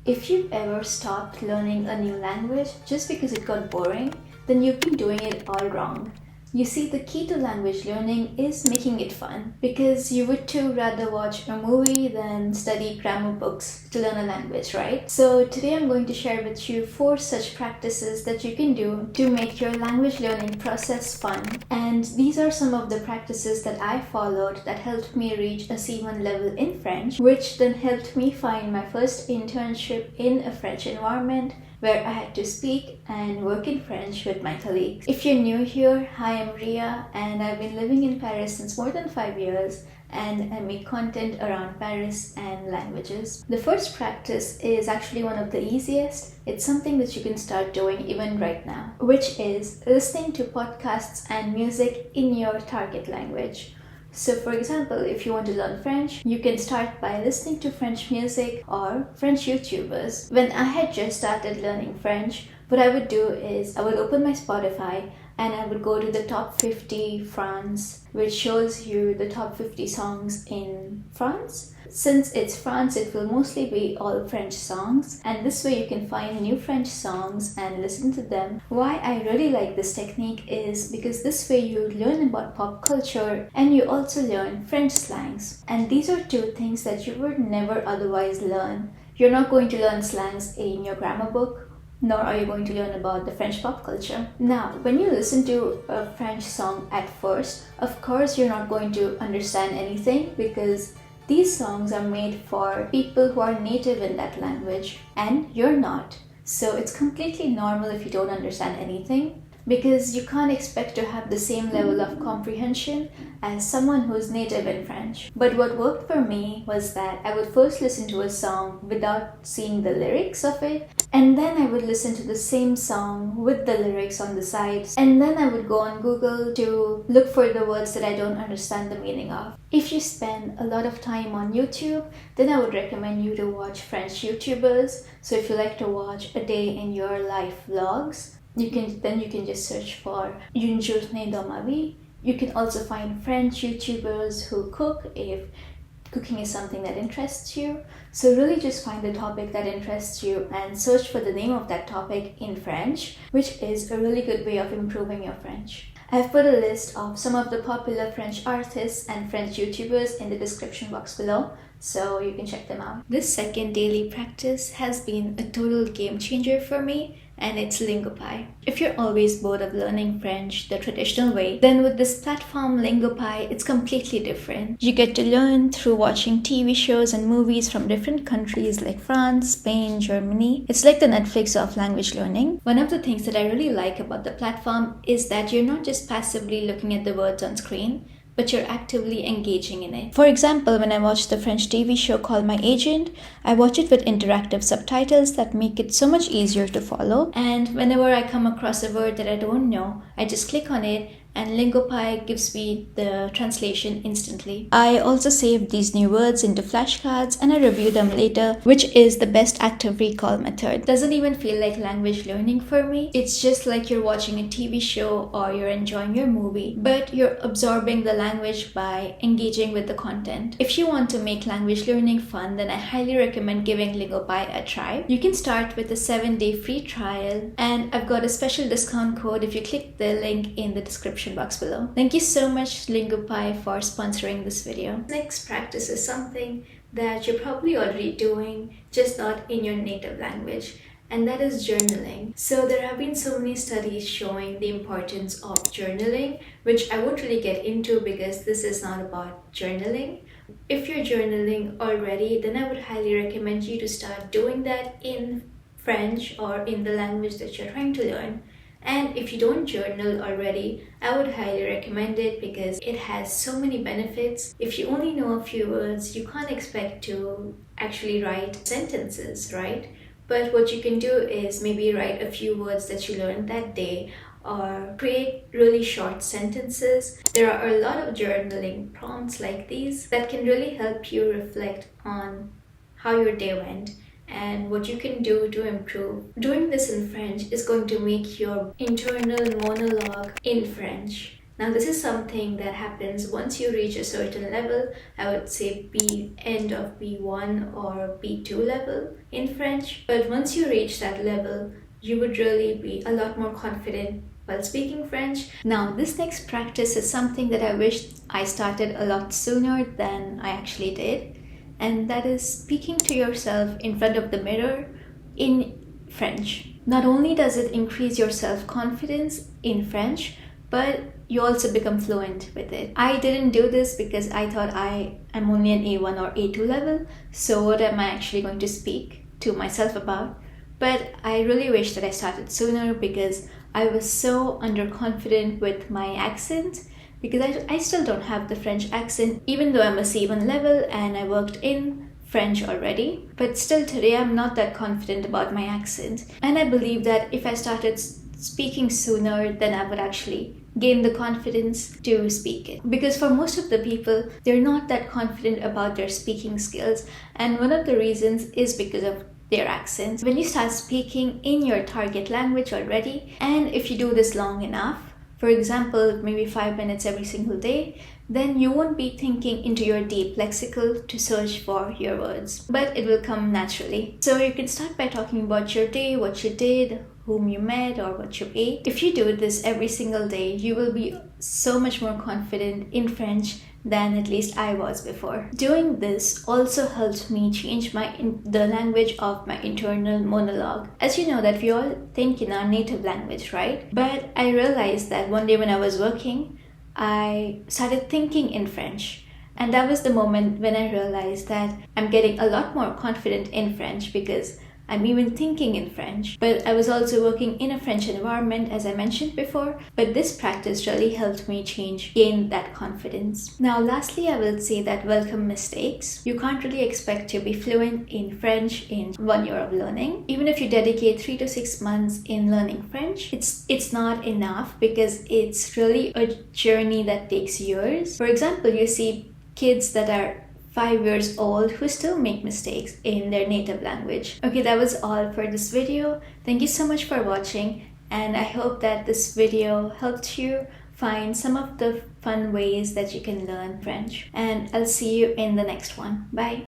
If you've ever stopped learning a new language just because it got boring, then you've been doing it all wrong. You see, the key to language learning is making it fun, because you would too rather watch a movie than study grammar books to learn a language, right? So today I'm going to share with you 4 such practices that you can do to make your language learning process fun. And these are some of the practices that I followed that helped me reach a C1 level in French, which then helped me find my first internship in a French environment, where I had to speak and work in French with my colleagues. If you're new here, hi, I'm Rhea, and I've been living in Paris since more than 5 years, and I make content around Paris and languages. The first practice is actually one of the easiest. It's something that you can start doing even right now, which is listening to podcasts and music in your target language. So for example, if you want to learn French, you can start by listening to French music or French YouTubers. When I had just started learning French, what I would do is I would open my Spotify and I would go to the top 50 France, which shows you the top 50 songs in France. Since it's France, it will mostly be all French songs, and this way you can find new French songs and listen to them. Why I really like this technique is because this way you learn about pop culture and you also learn French slangs. And these are 2 things that you would never otherwise learn. You're not going to learn slangs in your grammar book, nor are you going to learn about the French pop culture. Now, when you listen to a French song at first, of course you're not going to understand anything, because these songs are made for people who are native in that language, and you're not. So it's completely normal if you don't understand anything, because you can't expect to have the same level of comprehension as someone who's native in French. But what worked for me was that I would first listen to a song without seeing the lyrics of it, and then I would listen to the same song with the lyrics on the sides, and then I would go on Google to look for the words that I don't understand the meaning of. If you spend a lot of time on YouTube, then I would recommend you to watch French YouTubers. So if you like to watch a day in your life vlogs, you can just search for Une journée dans ma vie. You can also find French YouTubers who cook if cooking is something that interests you. So really just find the topic that interests you and search for the name of that topic in French, which is a really good way of improving your French. I've put a list of some of the popular French artists and French YouTubers in the description box below, so you can check them out. This second daily practice has been a total game changer for me, and it's Lingopie. If you're always bored of learning French the traditional way, then with this platform Lingopie, it's completely different. You get to learn through watching TV shows and movies from different countries like France, Spain, Germany. It's like the Netflix of language learning. One of the things that I really like about the platform is that you're not just passively looking at the words on screen, but you're actively engaging in it. For example, when I watch the French TV show called My Agent, I watch it with interactive subtitles that make it so much easier to follow. And whenever I come across a word that I don't know, I just click on it and Lingopie gives me the translation instantly. I also save these new words into flashcards and I review them later, which is the best active recall method. Doesn't even feel like language learning for me. It's just like you're watching a TV show or you're enjoying your movie, but you're absorbing the language by engaging with the content. If you want to make language learning fun, then I highly recommend giving Lingopie a try. You can start with a 7-day free trial, and I've got a special discount code if you click the link in the description box below. Thank you so much, Lingopie, for sponsoring this video. Next practice is something that you're probably already doing, just not in your native language, and that is journaling. So there have been so many studies showing the importance of journaling, which I won't really get into because this is not about journaling. If you're journaling already, then I would highly recommend you to start doing that in French or in the language that you're trying to learn. And if you don't journal already, I would highly recommend it because it has so many benefits. If you only know a few words, you can't expect to actually write sentences, right? But what you can do is maybe write a few words that you learned that day, or create really short sentences. There are a lot of journaling prompts like these that can really help you reflect on how your day went and what you can do to improve. Doing this in French is going to make your internal monologue in French Now this is something that happens once you reach a certain level. I would say end of B1 or B2 level in French. But once you reach that level, you would really be a lot more confident while speaking French. Now this next practice is something that I wish I started a lot sooner than I actually did. And that is speaking to yourself in front of the mirror in French. Not only does it increase your self-confidence in French, but you also become fluent with it. I didn't do this because I thought I am only an A1 or A2 level, so what am I actually going to speak to myself about? But I really wish that I started sooner because I was so underconfident with my accent, because I still don't have the French accent, even though I'm a C1 level and I worked in French already. But still today I'm not that confident about my accent. And I believe that if I started speaking sooner, then I would actually gain the confidence to speak it. Because for most of the people, they're not that confident about their speaking skills. And one of the reasons is because of their accents. When you start speaking in your target language already, and if you do this long enough, for example, maybe 5 minutes every single day, then you won't be thinking into your deep lexical to search for your words, but it will come naturally. So you can start by talking about your day, what you did, whom you met, or what you ate. If you do this every single day, you will be so much more confident in French than at least I was before. Doing this also helped me change the language of my internal monologue. As you know that we all think in our native language, right? But I realized that one day when I was working, I started thinking in French. And that was the moment when I realized that I'm getting a lot more confident in French because I'm even thinking in French. But I was also working in a French environment, as I mentioned before, but this practice really helped me gain that confidence. Now, lastly, I will say that welcome mistakes. You can't really expect to be fluent in French in 1 year of learning. Even if you dedicate 3 to 6 months in learning French, it's not enough because it's really a journey that takes years. For example, you see kids that are 5 years old who still make mistakes in their native language. Okay, that was all for this video. Thank you so much for watching, and I hope that this video helped you find some of the fun ways that you can learn French. And I'll see you in the next one. Bye.